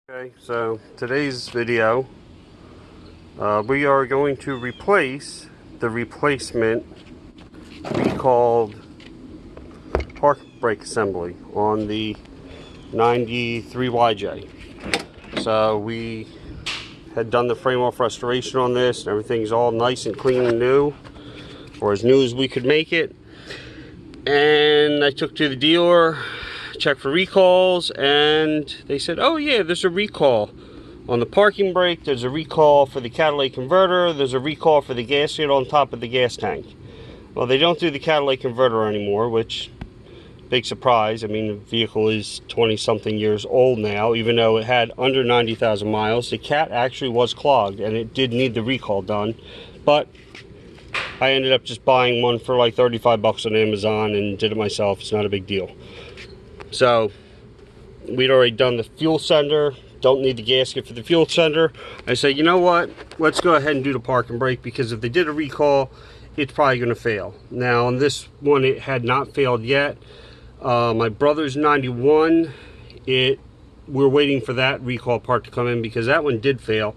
Okay, so today's video, we are going to replace the replacement recalled park brake assembly on the 93 YJ. So we had done the frame off restoration on this, and everything's all nice and clean and new, or as new as we could make it. And I took to the dealer, checked for recalls, and they said, oh yeah, there's a recall on the parking brake, there's a recall for the catalytic converter, there's a recall for the gasket on top of the gas tank. Well, they don't do the catalytic converter anymore, which, big surprise. I mean, the vehicle is 20 something years old now, even though it had under 90,000 miles. The cat actually was clogged and it did need the recall done, but I ended up just buying one for like 35 bucks on Amazon and did it myself. It's not a big deal. So we'd already done the fuel sender, don't need the gasket for the fuel sender. I said, you know what, let's go ahead and do the parking brake, because if they did a recall, it's probably going to fail. Now on this one, it had not failed yet. My brother's 91, we're waiting for that recall part to come in, because that one did fail.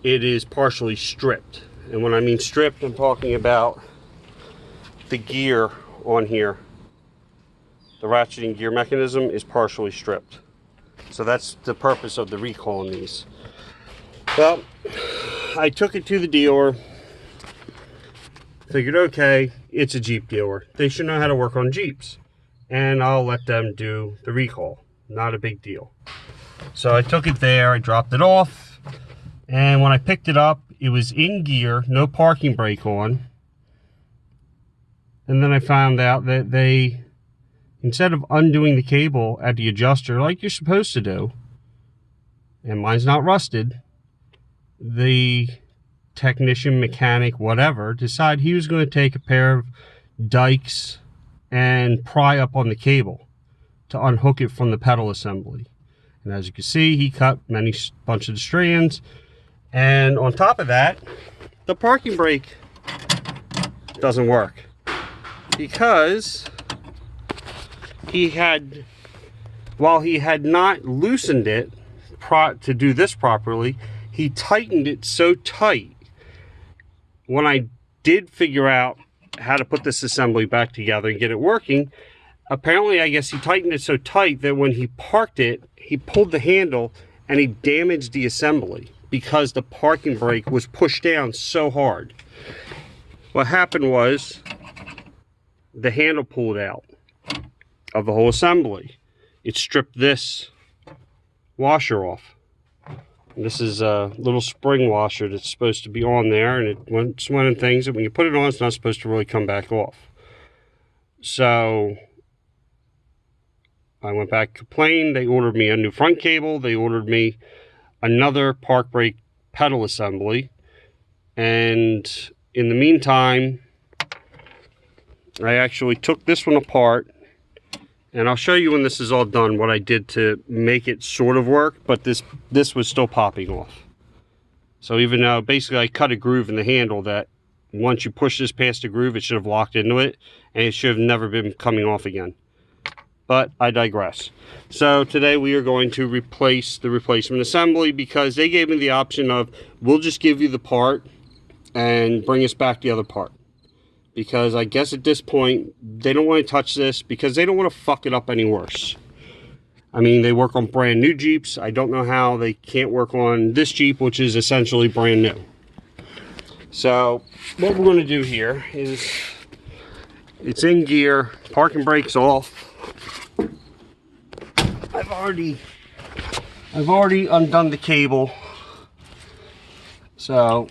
It is partially stripped, and when I mean stripped, I'm talking about the gear on here. The ratcheting gear mechanism is partially stripped. So that's the purpose of the recall on these. Well, I took it to the dealer. Figured, okay, it's a Jeep dealer. They should know how to work on Jeeps. And I'll let them do the recall. Not a big deal. So I took it there, I dropped it off. And when I picked it up, it was in gear, no parking brake on. And then I found out that they, instead of undoing the cable at the adjuster like you're supposed to do, and mine's not rusted, the technician, mechanic, whatever, decided he was going to take a pair of dikes and pry up on the cable to unhook it from the pedal assembly. And as you can see, he cut bunch of the strands. And on top of that, the parking brake doesn't work, because while he had not loosened it to do this properly, he tightened it so tight. When I did figure out how to put this assembly back together and get it working, apparently, I guess he tightened it so tight that when he parked it, he pulled the handle and he damaged the assembly, because the parking brake was pushed down so hard. What happened was the handle pulled out of the whole assembly. It stripped this washer off. And this is a little spring washer that's supposed to be on there, and it's one of the things that when you put it on, it's not supposed to really come back off. So I went back, complained. They ordered me a new front cable. They ordered me another park brake pedal assembly. And in the meantime, I actually took this one apart, and I'll show you when this is all done what I did to make it sort of work, but this was still popping off. So even though basically I cut a groove in the handle that once you push this past the groove, it should have locked into it, and it should have never been coming off again. But I digress. So today we are going to replace the replacement assembly, because they gave me the option of, we'll just give you the part and bring us back the other part. Because I guess at this point, they don't want to touch this, because they don't want to fuck it up any worse. I mean, they work on brand new Jeeps. I don't know how they can't work on this Jeep, which is essentially brand new. So what we're going to do here is, it's in gear, parking brake's off. I've already undone the cable. So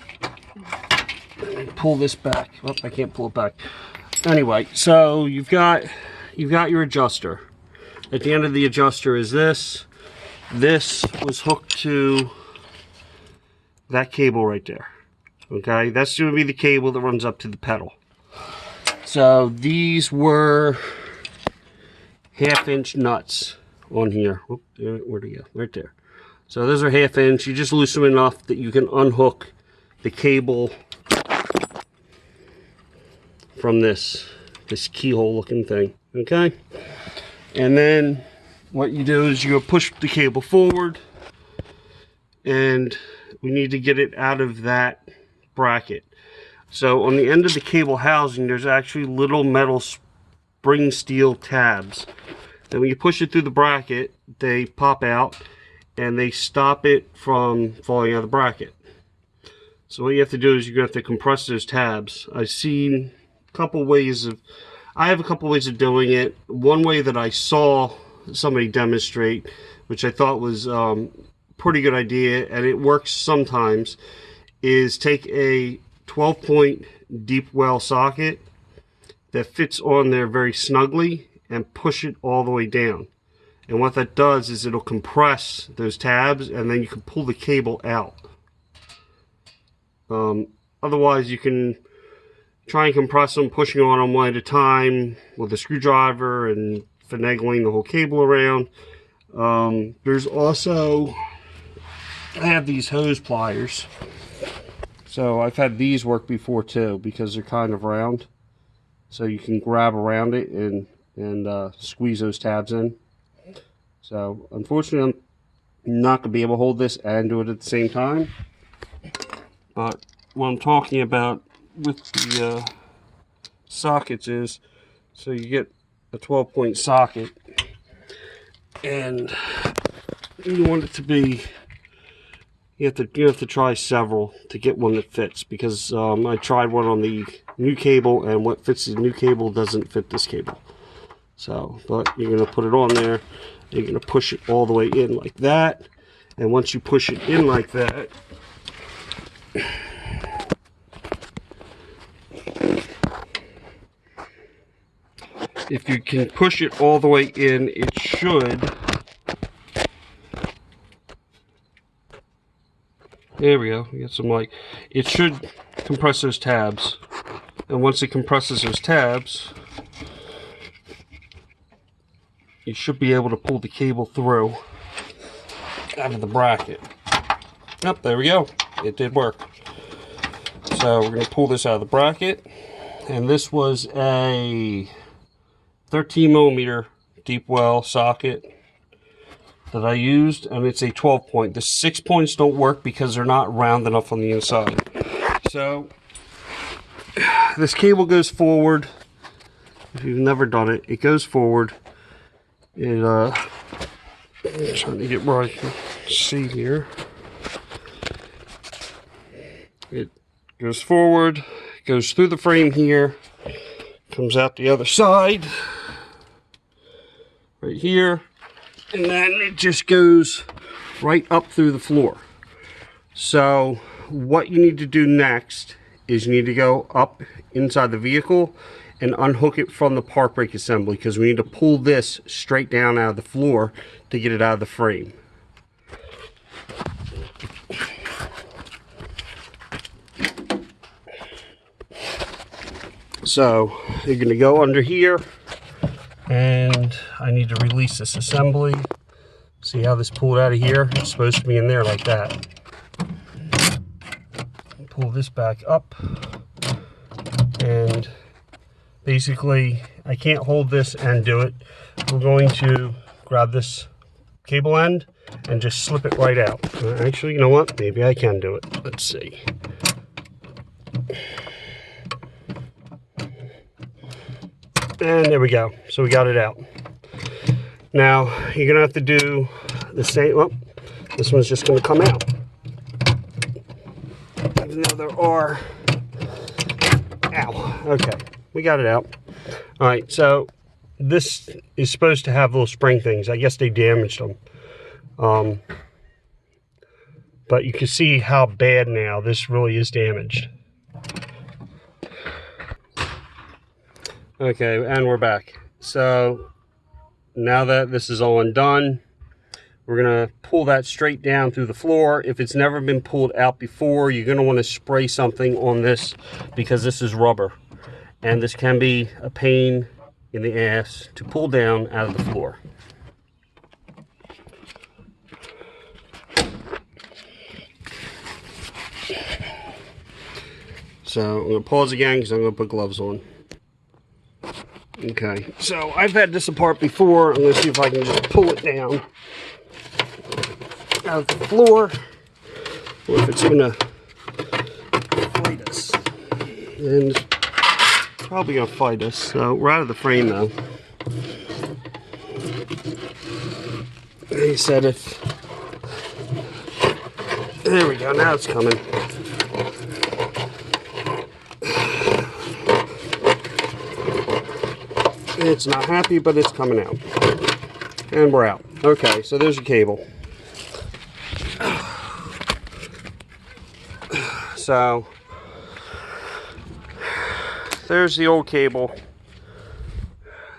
pull this back. Oh, I can't pull it back. Anyway, so you've got your adjuster. At the end of the adjuster is this. This was hooked to that cable right there. Okay, that's going to be the cable that runs up to the pedal. So these were 1/2-inch nuts on here. Whoop, where'd it go? Right there. So those are 1/2 inch. You just loosen them enough that you can unhook the cable from this keyhole looking thing. Okay, and then what you do is you push the cable forward, and we need to get it out of that bracket. So on the end of the cable housing, there's actually little metal spring steel tabs. And when you push it through the bracket, they pop out and they stop it from falling out of the bracket. So what you have to do is you're going to have to compress those tabs. I have a couple ways of doing it. One way that I saw somebody demonstrate, which I thought was pretty good idea, and it works sometimes, is take a 12-point deep well socket that fits on there very snugly and push it all the way down. And what that does is it'll compress those tabs, and then you can pull the cable out. Otherwise, you can try and compress them, pushing on them one at a time with a screwdriver and finagling the whole cable around. There's also, I have these hose pliers. So I've had these work before too, because they're kind of round. So you can grab around it and squeeze those tabs in. So unfortunately, I'm not going to be able to hold this and do it at the same time. But what I'm talking about with the sockets is, so you get a 12-point socket, and you want it to be, you have to try several to get one that fits, because I tried one on the new cable, and what fits the new cable doesn't fit this cable. So, but you're going to put it on there, you're going to push it all the way in like that, and once you push it in like that, if you can push it all the way in, it should, there we go, we get some light, it should compress those tabs, and once it compresses those tabs, you should be able to pull the cable through out of the bracket. Yep, there we go, it did work. So we're going to pull this out of the bracket, and this was a 13mm deep well socket that I used, and it's a 12-point. The 6 points don't work because they're not round enough on the inside. So this cable goes forward. If you've never done it, it goes forward. I'm trying to get where I can see here. It goes forward, goes through the frame here, comes out the other side, right here, and then it just goes right up through the floor. So what you need to do next is you need to go up inside the vehicle and unhook it from the park brake assembly, because we need to pull this straight down out of the floor to get it out of the frame. So you're going to go under here, and I need to release this assembly. See how this pulled out of here? It's supposed to be in there like that. Pull this back up, and basically I can't hold this and do it. We're going to grab this cable end and just slip it right out. Actually, you know what? Maybe I can do it. Let's see. And there we go. So we got it out. Now you're gonna have to do the same. Well, this one's just gonna come out. Even though there are. Ow. Okay, we got it out. All right. So this is supposed to have little spring things. I guess they damaged them. But you can see how bad now this really is damaged. Okay, and we're back. So now that this is all undone, we're gonna pull that straight down through the floor. If it's never been pulled out before, you're gonna want to spray something on this, because this is rubber, and this can be a pain in the ass to pull down out of the floor. So I'm gonna pause again because I'm gonna put gloves on. Okay, so I've had this apart before. I'm going to see if I can just pull it down out of the floor. or if it's gonna fight us. And it's probably gonna fight us, so we're out of the frame though. He said if... There we go, now it's coming. It's not happy, but it's coming out. And we're out. Okay, so there's your cable. So, there's the old cable.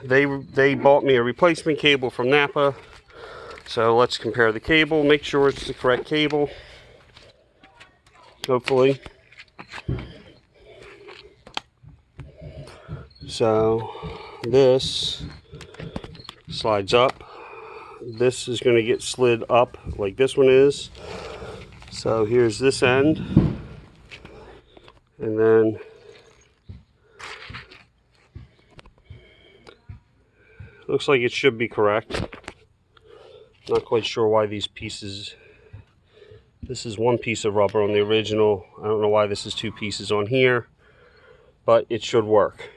They bought me a replacement cable from Napa. So let's compare the cable, make sure it's the correct cable. Hopefully. So this slides up. This is going to get slid up like this one is. So here's this end. And then looks like it should be correct. Not quite sure why these pieces, this is one piece of rubber on the original. I don't know why this is two pieces on here, but it should work.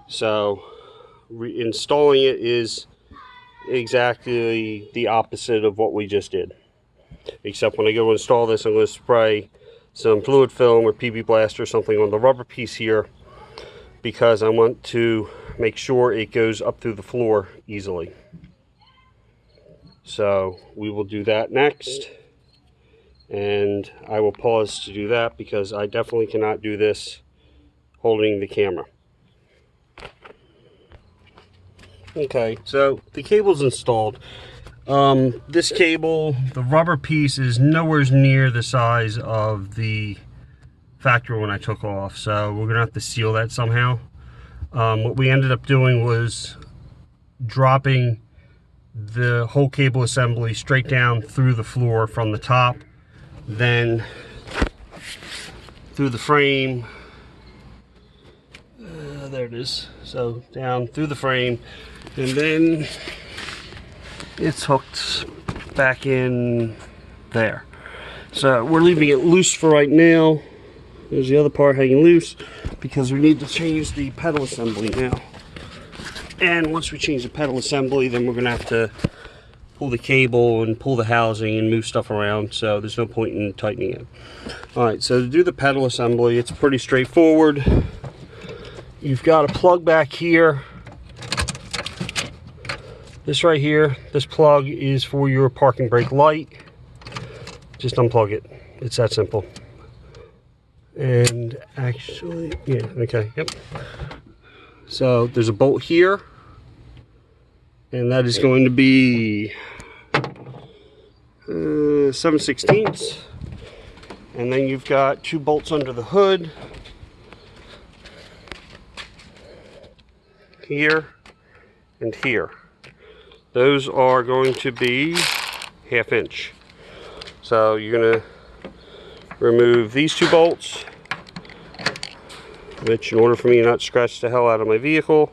So reinstalling it is exactly the opposite of what we just did. Except when I go to install this, I'm going to spray some fluid film or PB Blast or something on the rubber piece here, because I want to make sure it goes up through the floor easily. So we will do that next, and I will pause to do that because I definitely cannot do this holding the camera. Okay, so the cable's installed. This cable, the rubber piece is nowhere near the size of the factory one I took off, so we're gonna have to seal that somehow. What we ended up doing was dropping the whole cable assembly straight down through the floor from the top, then through the frame. There it is. So down through the frame, and then it's hooked back in there. So we're leaving it loose for right now. There's the other part hanging loose because we need to change the pedal assembly now. And once we change the pedal assembly, then we're going to have to pull the cable and pull the housing and move stuff around, so there's no point in tightening it. Alright, so to do the pedal assembly, it's pretty straightforward. You've got a plug back here. This right here, this plug is for your parking brake light. Just unplug it. It's that simple. And actually, yeah, okay, yep. So there's a bolt here, and that is going to be 7/16. And then you've got two bolts under the hood, here and here. Those are going to be 1/2 inch. So you're going to remove these two bolts, which in order for me to not scratch the hell out of my vehicle,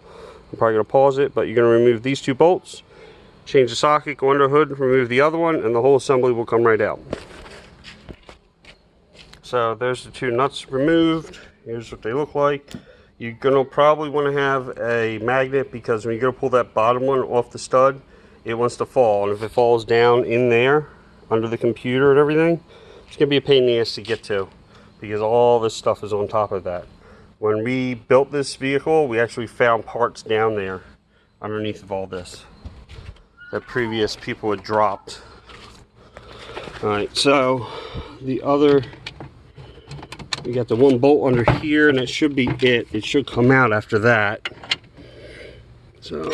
I'm probably going to pause it, but you're going to remove these two bolts, change the socket, go under the hood, remove the other one, and the whole assembly will come right out. So there's the two nuts removed. Here's what they look like. You're going to probably want to have a magnet, because when you go to pull that bottom one off the stud, it wants to fall, and if it falls down in there under the computer and everything, it's going to be a pain in the ass to get to, because all this stuff is on top of that. When we built this vehicle, we actually found parts down there underneath of all this that previous people had dropped. Alright, so the other, we got the one bolt under here, and that should be it. It should come out after that. So,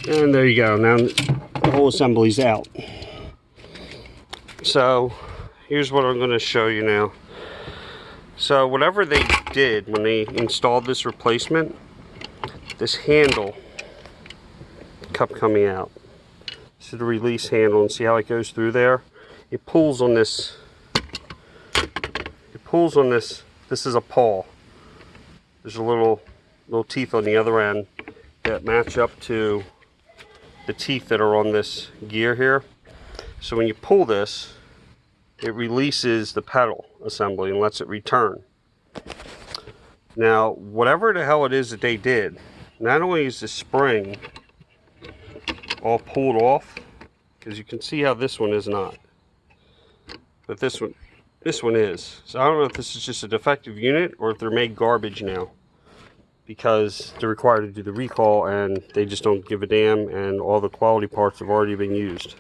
and there you go. Now the whole assembly's out. So here's what I'm going to show you now. So whatever they did when they installed this replacement, this handle kept coming out. This is the release handle, and see how it goes through there? It pulls on this. It pulls on this. This is a pawl. There's a little teeth on the other end that match up to the teeth that are on this gear here. So when you pull this, it releases the pedal assembly and lets it return. Now, whatever the hell it is that they did, not only is the spring all pulled off, because you can see how this one is not, but this one is. So I don't know if this is just a defective unit or if they're made garbage now, because they're required to do the recall and they just don't give a damn, and all the quality parts have already been used.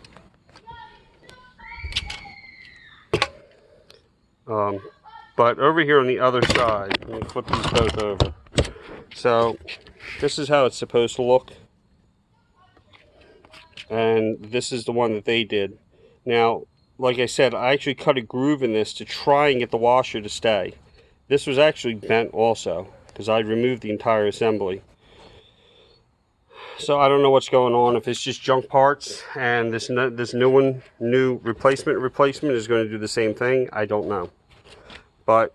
But over here on the other side, let me flip these both over. So this is how it's supposed to look, and this is the one that they did. Now, like I said, I actually cut a groove in this to try and get the washer to stay. This was actually bent also, because I removed the entire assembly. So I don't know what's going on, if it's just junk parts and this new replacement is going to do the same thing. I don't know. But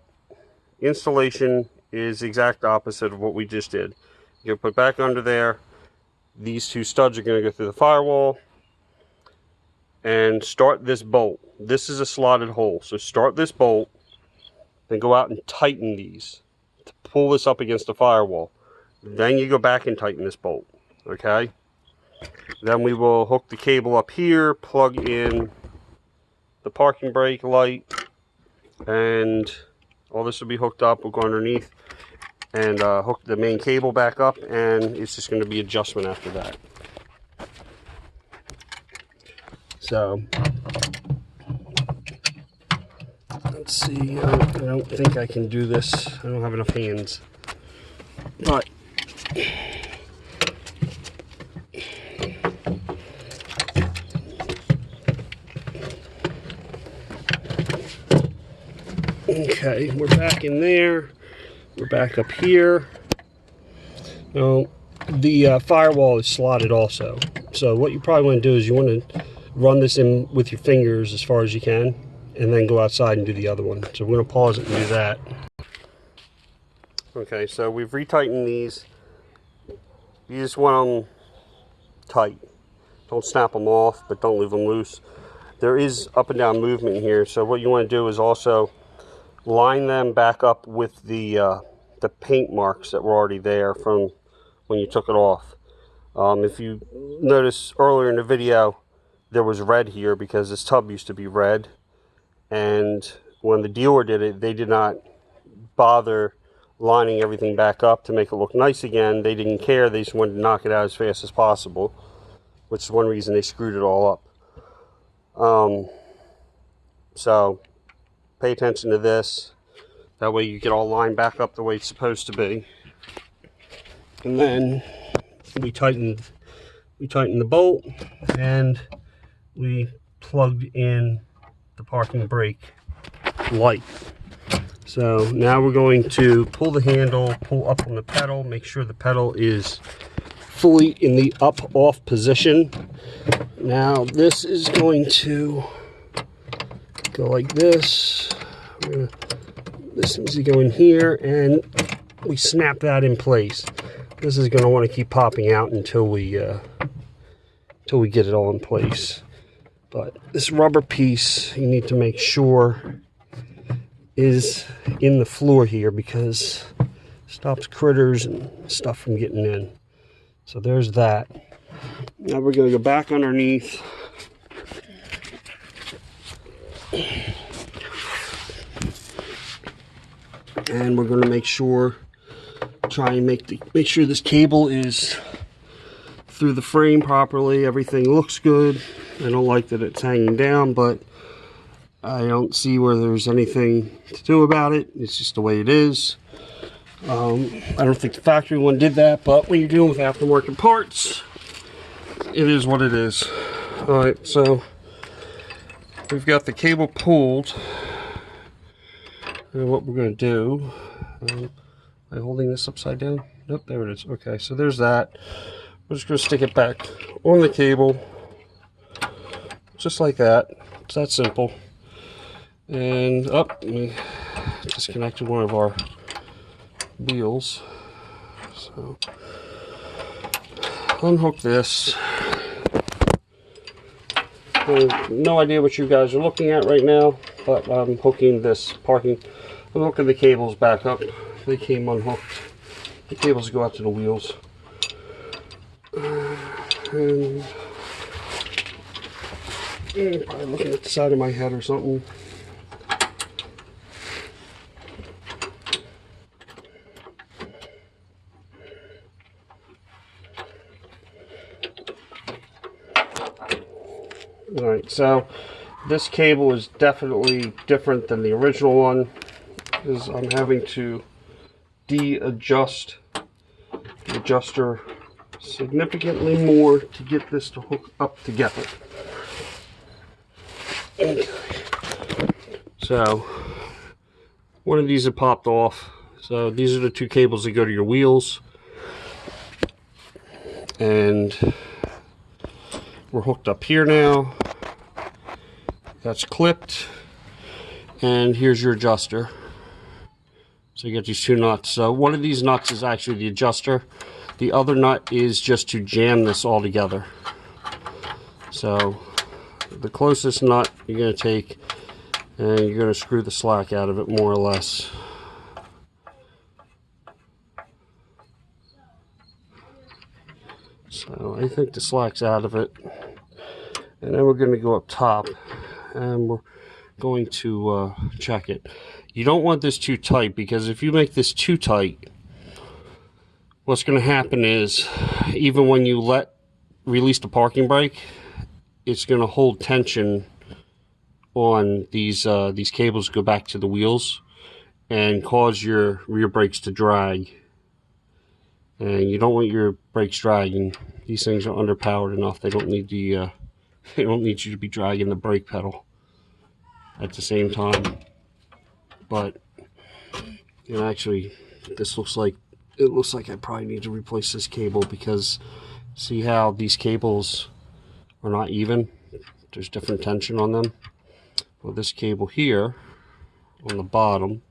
installation is the exact opposite of what we just did. You're going to put back under there. These two studs are going to go through the firewall and start this bolt. This is a slotted hole, so start this bolt, then go out and tighten these to pull this up against the firewall. Then you go back and tighten this bolt. Okay, then we will hook the cable up here, plug in the parking brake light, and all this will be hooked up. We'll go underneath and hook the main cable back up, and it's just going to be adjustment after that. So let's see, I don't think I can do this. I don't have enough hands, but okay, we're back in there. We're back up here. Now, the firewall is slotted also. So what you probably want to do is you want to run this in with your fingers as far as you can, and then go outside and do the other one. So we're going to pause it and do that. Okay, so we've retightened these. You just want them tight. Don't snap them off, but don't leave them loose. There is up and down movement here, so what you want to do is also line them back up with the paint marks that were already there from when you took it off. If you notice earlier in the video, there was red here because this tub used to be red, and when the dealer did it, they did not bother lining everything back up to make it look nice again. They didn't care. They just wanted to knock it out as fast as possible, which is one reason they screwed it all up. So pay attention to this. That way you get all lined back up the way it's supposed to be. And then we tightened the bolt, and we plugged in the parking brake light. So now we're going to pull the handle, pull up on the pedal, make sure the pedal is fully in the up-off position. Now this is going to go like this. This needs to go in here, and we snap that in place. This is going to want to keep popping out until we get it all in place. But this rubber piece, you need to make sure is in the floor here, because it stops critters and stuff from getting in. So there's that. Now we're going to go back underneath. And we're going to make sure, make sure this cable is through the frame properly. Everything looks good. I don't like that it's hanging down, but I don't see where there's anything to do about it. It's just the way it is. I don't think the factory one did that, but when you're dealing with aftermarket parts, it is what it is. Alright, so we've got the cable pulled. And what we're going to do, am I holding this upside down? Nope, there it is. Okay, so there's that. We're just going to stick it back on the cable, just like that. It's that simple. And up, we disconnected one of our wheels. So unhook this, No idea what you guys are looking at right now, but I'm hooking this I'm hooking the cables back up. They came unhooked. The cables go out to the wheels. And probably looking at the side of my head or something. Alright, so this cable is definitely different than the original one, because I'm having to de-adjust the adjuster significantly more to get this to hook up together. Okay. So one of these had popped off. So these are the two cables that go to your wheels, and we're hooked up here now. That's clipped, and here's your adjuster. So you get these two nuts. So one of these nuts is actually the adjuster. The other nut is just to jam this all together. So the closest nut you're going to take, and you're going to screw the slack out of it more or less. So I think the slack's out of it. And then we're going to go up top, and we're going to check it. You don't want this too tight, because if you make this too tight, what's going to happen is, even when you release the parking brake, it's going to hold tension on these cables to go back to the wheels and cause your rear brakes to drag. And you don't want your brakes dragging. These things are underpowered enough. They don't need they don't need you to be dragging the brake pedal at the same time. But you know, actually, it looks like I probably need to replace this cable, because see how these cables are not even? There's different tension on them. Well, this cable here on the bottom,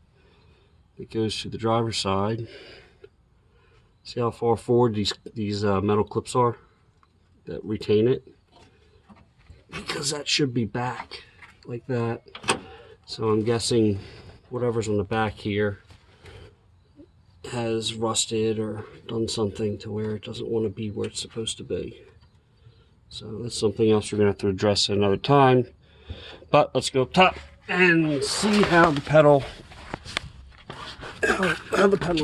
it goes to the driver's side. See how far forward these metal clips are that retain it? Because that should be back like that. So I'm guessing whatever's on the back here has rusted or done something to where it doesn't want to be where it's supposed to be. So that's something else we're going to have to address at another time. But let's go up top and see how the pedal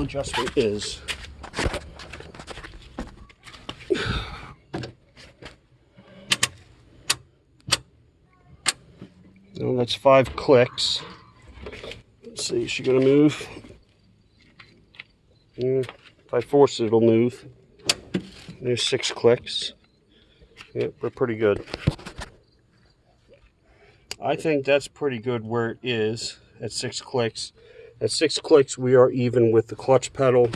adjustment is. Well, that's 5 clicks. Let's see, is she going to move? Yeah, if I force it, it'll move. There's 6 clicks. Yep, we're pretty good. I think that's pretty good where it is at 6 clicks. At 6 clicks, we are even with the clutch pedal.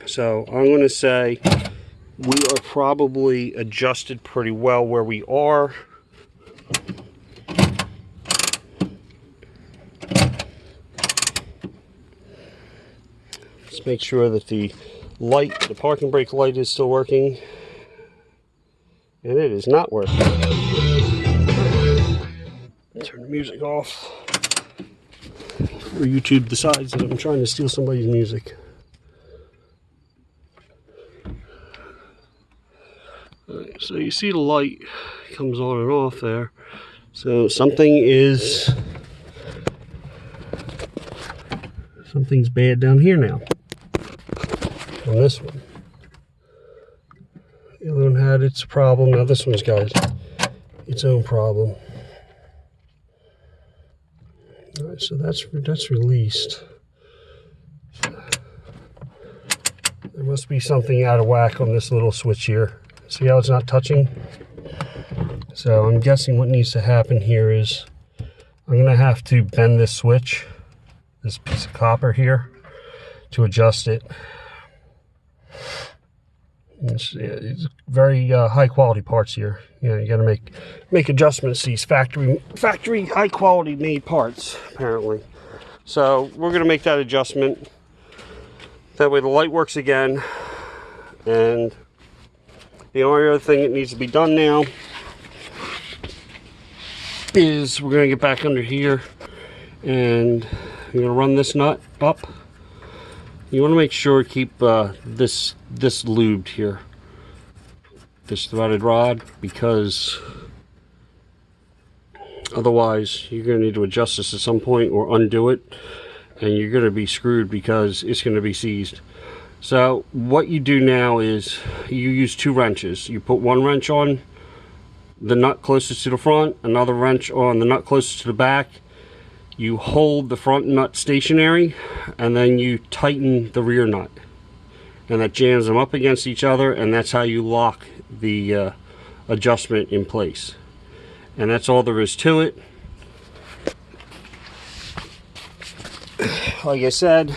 So I'm going to say we are probably adjusted pretty well where we are. Let's make sure that the parking brake light is still working. And it is not working. Turn the music off. Or YouTube decides that I'm trying to steal somebody's music. Alright, so you see the light comes on and off there. So something's bad down here now. On this one. The other one had its problem. Now this one's got its own problem. Alright, so that's released. There must be something out of whack on this little switch here. See how it's not touching? So I'm guessing what needs to happen here is I'm going to have to bend this switch, this piece of copper here, to adjust it. It's very high quality parts here. You know, you got to make adjustments to these factory high quality made parts, apparently. So we're going to make that adjustment. That way the light works again, and The only other thing that needs to be done now is we're going to get back under here and you're going to run this nut up. You want to make sure to keep this lubed here, this threaded rod, because otherwise you're going to need to adjust this at some point or undo it, and you're going to be screwed because it's going to be seized. So what you do now is you use 2 wrenches. You put one wrench on the nut closest to the front, another wrench on the nut closest to the back. You hold the front nut stationary, and then you tighten the rear nut, and that jams them up against each other, and that's how you lock the adjustment in place. And that's all there is to it. Like I said,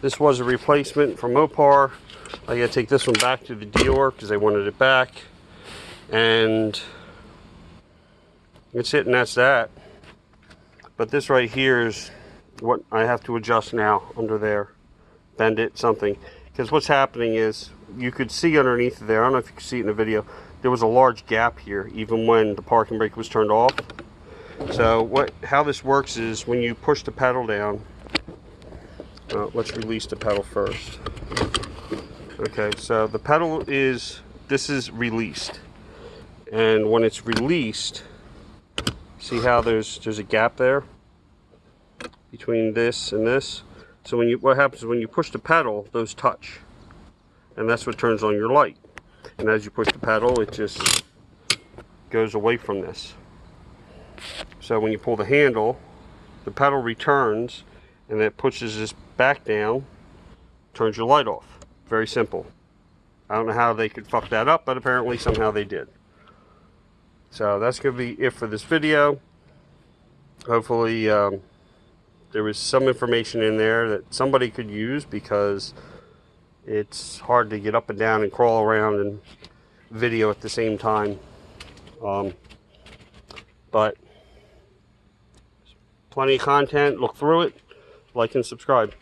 this was a replacement from Mopar. I gotta take this one back to the dealer because they wanted it back. And that's it, and that's that. But this right here is what I have to adjust now under there. Bend it, something. Because what's happening is, you could see underneath there, I don't know if you can see it in the video, there was a large gap here, even when the parking brake was turned off. So how this works is, when you push the pedal down, let's release the pedal first. Okay, so the pedal this is released. And when it's released, see how there's a gap there between this and this? So what happens is when you push the pedal, those touch. And that's what turns on your light. And as you push the pedal, it just goes away from this. So when you pull the handle, the pedal returns, and it pushes this back down, turns your light off. Very simple. I don't know how they could fuck that up, but apparently somehow they did. So that's going to be it for this video. Hopefully there was some information in there that somebody could use, because it's hard to get up and down and crawl around and video at the same time. But plenty of content. Look through it, like and subscribe.